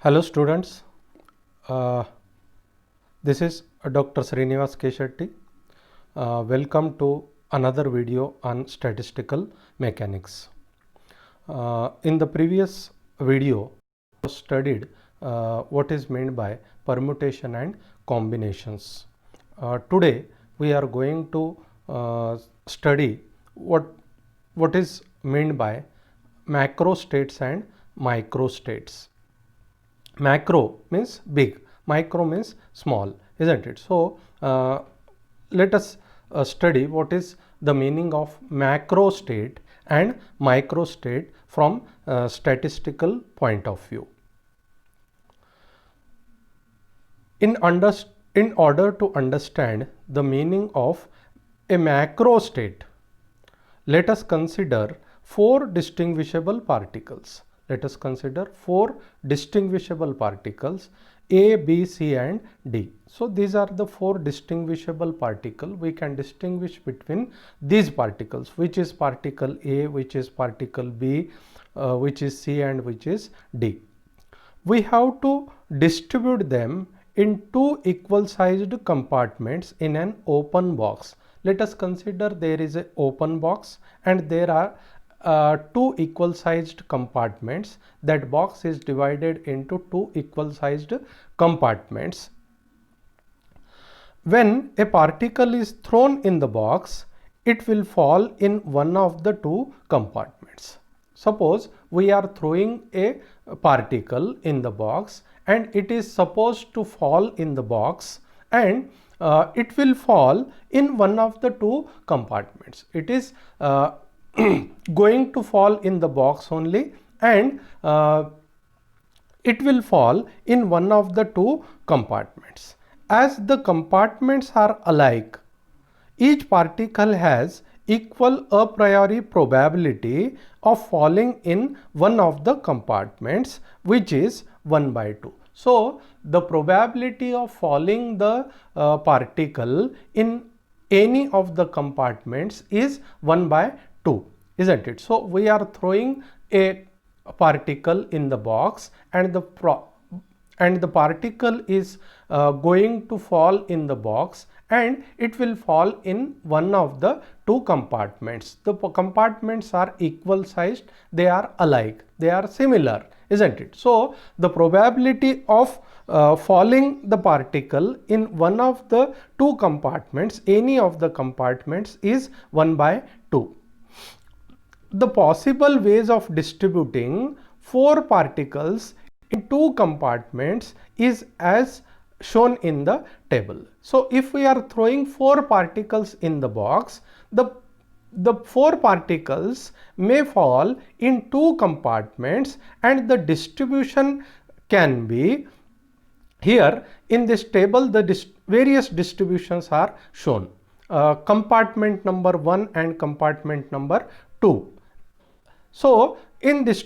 Hello students, this is Dr. Srinivas K. Shetty. Welcome to another video on statistical mechanics. In the previous video, we studied what is meant by permutation and combinations. Today, we are going to study what is meant by macro states and micro states. Macro means big, micro means small, isn't it? So let us study what is the meaning of macro state and micro state from statistical point of view. In order to understand the meaning of a macro state, let us consider four distinguishable particles. Let us consider four distinguishable particles A, B, C and D. So these are the four distinguishable particles. We can distinguish between these particles, which is particle A, which is particle B, which is C and which is D. We have to distribute them in two equal sized compartments in an open box. Let us consider there is an open box and there are two equal sized compartments. That box is divided into two equal sized compartments. When a particle is thrown in the box, it will fall in one of the two compartments. Suppose we are throwing a particle in the box and it is supposed to fall in the box, and it will fall in one of the two compartments. It is going to fall in the box only, and it will fall in one of the two compartments. As the compartments are alike, each particle has equal a priori probability of falling in one of the compartments, which is 1 by 2. So the probability of falling the particle in any of the compartments is 1 by 2, isn't it? So we are throwing a particle in the box and the particle is going to fall in the box, and it will fall in one of the two compartments. The compartments are equal sized, they are alike, they are similar, isn't it? So the probability of falling the particle in one of the two compartments, any of the compartments, is 1 by 2. The possible ways of distributing four particles in two compartments is as shown in the table. So if we are throwing four particles in the box, the four particles may fall in two compartments, and the distribution can be, here in this table the various distributions are shown. Compartment number 1 and compartment number 2. So in this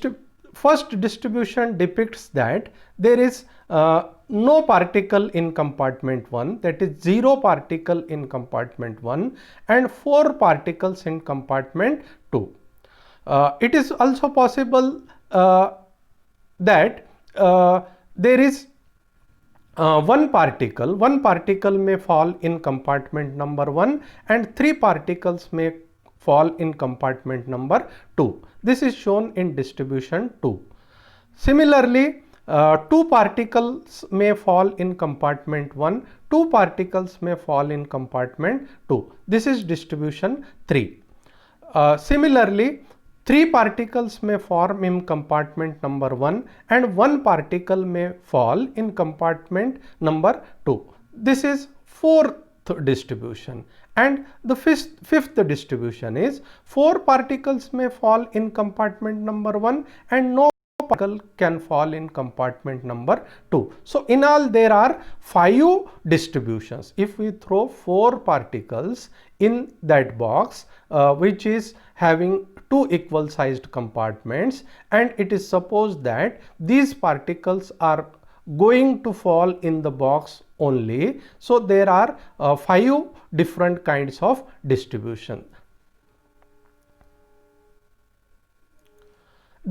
first distribution depicts that there is no particle in compartment 1, that is 0 particle in compartment 1 and 4 particles in compartment 2. It is also possible that there is one particle may fall in compartment number 1 and 3 particles may fall in compartment number 2. This is shown in distribution 2. Similarly, 2 particles may fall in compartment 1, 2 particles may fall in compartment 2. This is distribution 3. Similarly, 3 particles may form in compartment number 1 and 1 particle may fall in compartment number 2. This is 4th distribution. And the fifth distribution is 4 particles may fall in compartment number 1 and no particle can fall in compartment number 2. So in all there are 5 distributions. If we throw 4 particles in that box which is having two equal sized compartments, and it is supposed that these particles are going to fall in the box only. So there are 5 different kinds of distribution.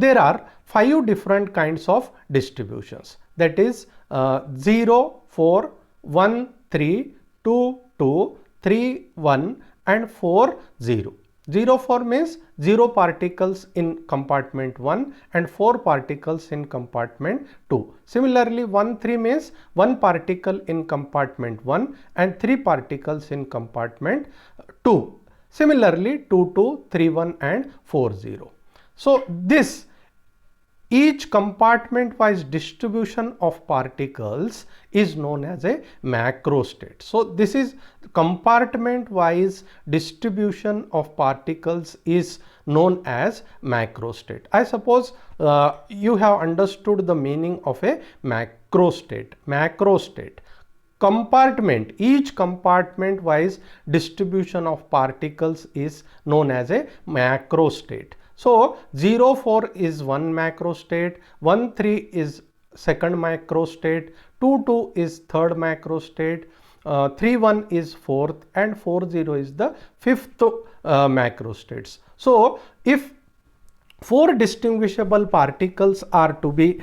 there are 5 different kinds of distributions, that is 0, 4, 1, 3, 2, 2, 3, 1 and 4, 0. 0, 4 means 0 particles in compartment 1 and 4 particles in compartment 2. Similarly, 1, 3 means 1 particle in compartment 1 and 3 particles in compartment 2. Similarly, 2, 2, 3, 1 and 4, 0. So, this each compartment wise distribution of particles is known as a macrostate. So, this is compartment wise distribution of particles is known as macrostate. I suppose you have understood the meaning of a macrostate. Macrostate. Compartment, each compartment wise distribution of particles is known as a macrostate. So, 0, 4 is one macrostate, 1, 3 is second macrostate, 2, 2 is third macrostate, 3, 1 is fourth and 4, 0 is the fifth macrostates. So, if 4 distinguishable particles are to be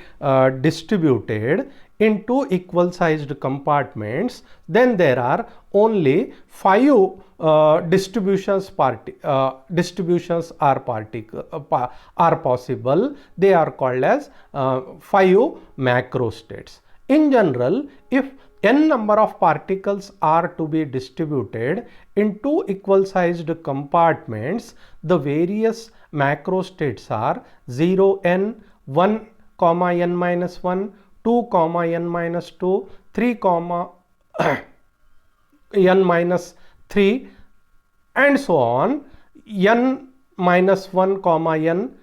distributed in 2 equal sized compartments, then there are only 5 distributions are possible. They are called as 5 macrostates. In general, if n number of particles are to be distributed in 2 equal sized compartments, the various macrostates are 0 n, 1 comma n minus 1, 2 comma n minus 2, 3 comma n minus 3 and so on, n minus 1 comma n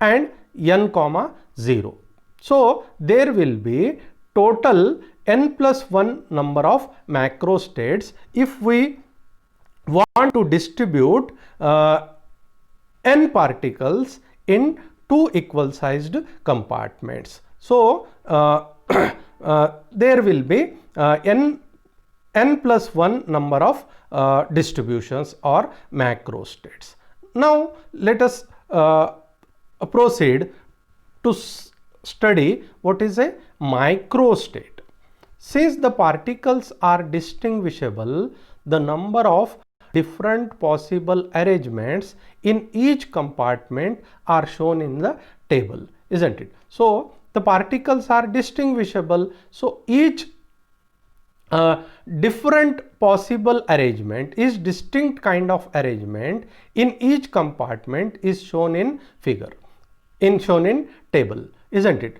and n comma 0. So, there will be total n plus 1 number of macrostates if we want to distribute n particles in 2 equal sized compartments. So, there will be n plus 1 number of distributions or macrostates. Now, let us proceed to study what is a microstate. Since the particles are distinguishable, the number of different possible arrangements in each compartment are shown in the table, isn't it? So, the particles are distinguishable. So, each different possible arrangement is distinct kind of arrangement in each compartment is shown in figure, shown in table, isn't it?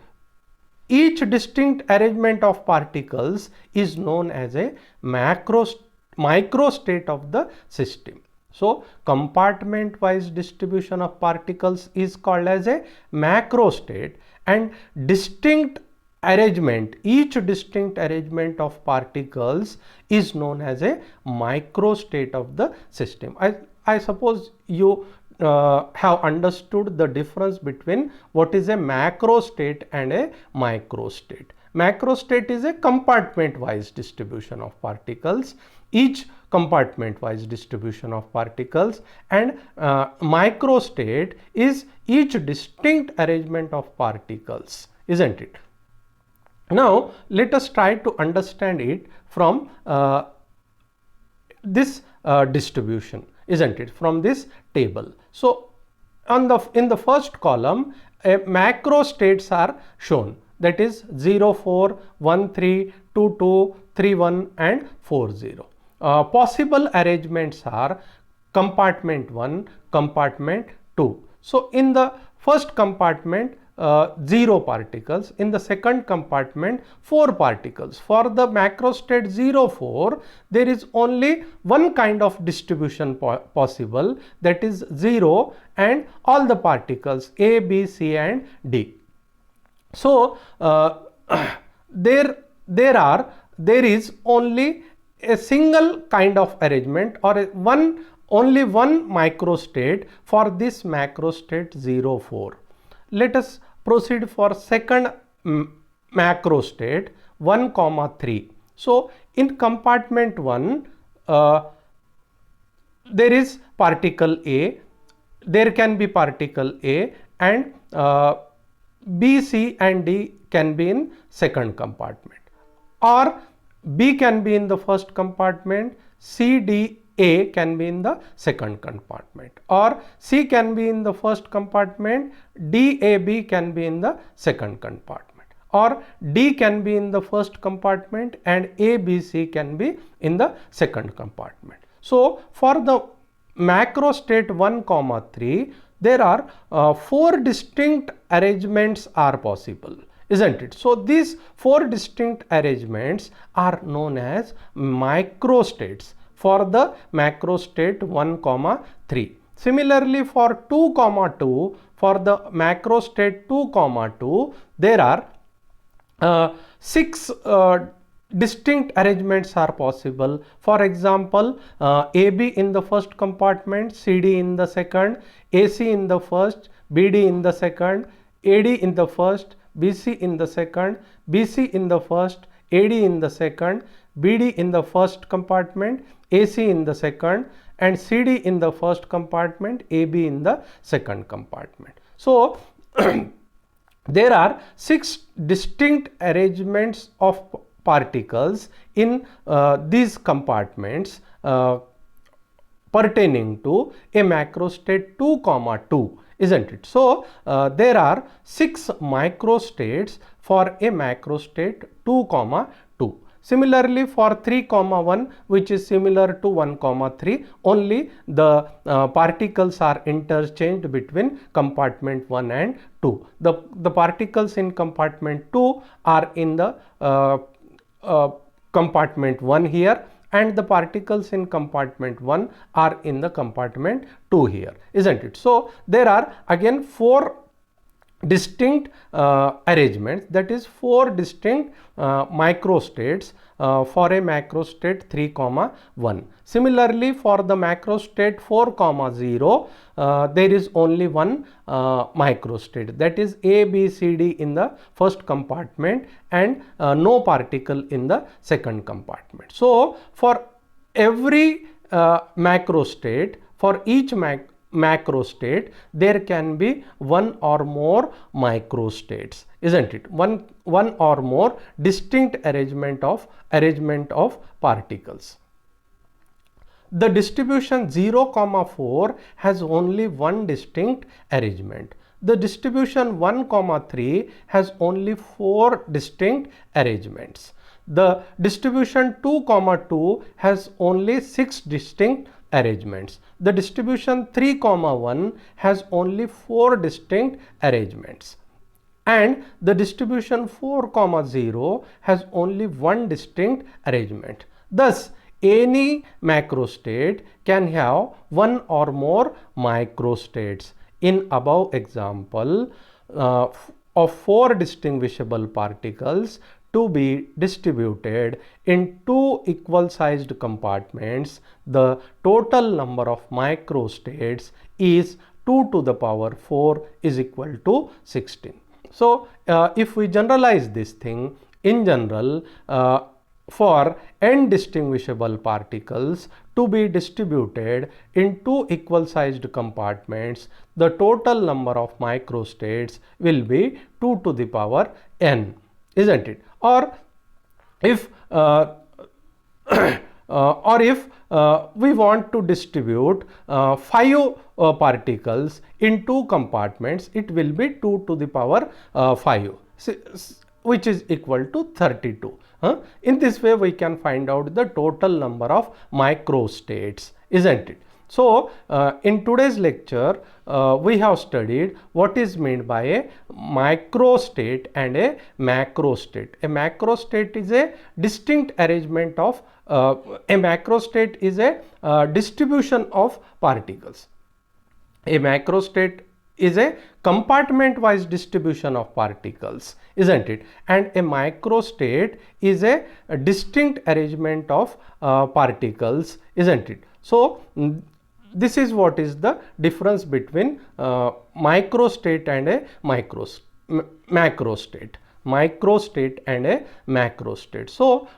Each distinct arrangement of particles is known as a microstate of the system. So, compartment wise distribution of particles is called as a macrostate, and distinct arrangement, each distinct arrangement of particles is known as a microstate of the system. I suppose you have understood the difference between what is a macrostate and a microstate. Macrostate is a compartment wise distribution of particles, each compartment wise distribution of particles, and microstate is each distinct arrangement of particles, isn't it? Now, let us try to understand it from this distribution, isn't it, from this table. So, in the first column, macrostates are shown, that is 0, 4, 1, 3, 2, 2, 3, 1 and 4, 0. Possible arrangements are compartment 1, compartment 2. So, in the first compartment, 0 particles, in the second compartment 4 particles. For the macrostate 0, 4, there is only one kind of distribution possible, that is 0 and all the particles A, B, C and D. So, there is only a single kind of arrangement or only one microstate for this macrostate 0, 4. Let us proceed for second macrostate 1, 3. So, in compartment 1, there is particle A, there can be particle A and B, C and D can be in second compartment, or B can be in the first compartment, C, D, A can be in the second compartment, or C can be in the first compartment, D, A, B can be in the second compartment, or D can be in the first compartment and A, B, C can be in the second compartment. So for the macro state 1, 3, there are 4 distinct arrangements are possible, isn't it? So these 4 distinct arrangements are known as micro states for the macro state 1, 3. Similarly, for 2, 2, for the macro state 2, 2, there are 6 distinct arrangements are possible. For example, AB in the first compartment, CD in the second, AC in the first, BD in the second, AD in the first, BC in the second, BC in the first, AD in the second, BD in the first compartment, AC in the second, and CD in the first compartment, AB in the second compartment. So there are 6 distinct arrangements of particles in these compartments pertaining to a macro state 2, 2, isn't it? So there are 6 microstates for a macro state 2, 2. Similarly, for 3, 1, which is similar to 1, 3, only the particles are interchanged between compartment 1 and 2. The particles in compartment 2 are in the compartment 1 here, and the particles in compartment 1 are in the compartment 2 here, isn't it? So there are again 4 distinct arrangements, that is 4 distinct microstates for a macro state 3, 1. Similarly, for the macro state 4, 0, there is only one microstate, that is A, B, C, D in the first compartment and no particle in the second compartment. So for every macro state, for each macro state, there can be one or more microstates, isn't it? One or more distinct arrangement of particles. The distribution 0, 4 has only one distinct arrangement. The distribution 1, 3 has only 4 distinct arrangements. The distribution 2, 2 has only 6 distinct arrangements. The distribution 3, 1 has only 4 distinct arrangements. And the distribution 4, 0 has only one distinct arrangement. Thus, any macrostate can have one or more microstates. In above example of 4 distinguishable particles to be distributed in 2 equal sized compartments, the total number of microstates is 2 to the power 4 is equal to 16. So if we generalize this thing, in general, for n distinguishable particles to be distributed in 2 equal sized compartments, the total number of microstates will be 2 to the power n, isn't it? Or if we want to distribute 5 particles in 2 compartments, it will be 2 to the power 5, which is equal to 32. In this way, we can find out the total number of microstates, isn't it? So in today's lecture, we have studied what is meant by a microstate and a macrostate. A macrostate is a distinct arrangement of a macrostate is a distribution of particles. A macrostate is a compartment wise distribution of particles, isn't it? And a microstate is a distinct arrangement of particles, isn't it? So this is what is the difference between microstate and a macrostate. Microstate and a macrostate. So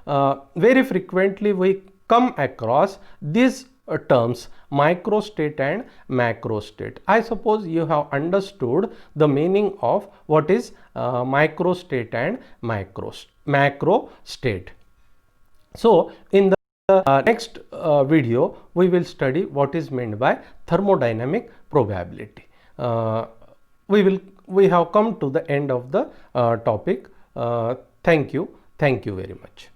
very frequently we come across these terms, microstate and macrostate. I suppose you have understood the meaning of what is microstate and macrostate. So in the next video we will study what is meant by thermodynamic probability. We have come to the end of the topic. Thank you very much.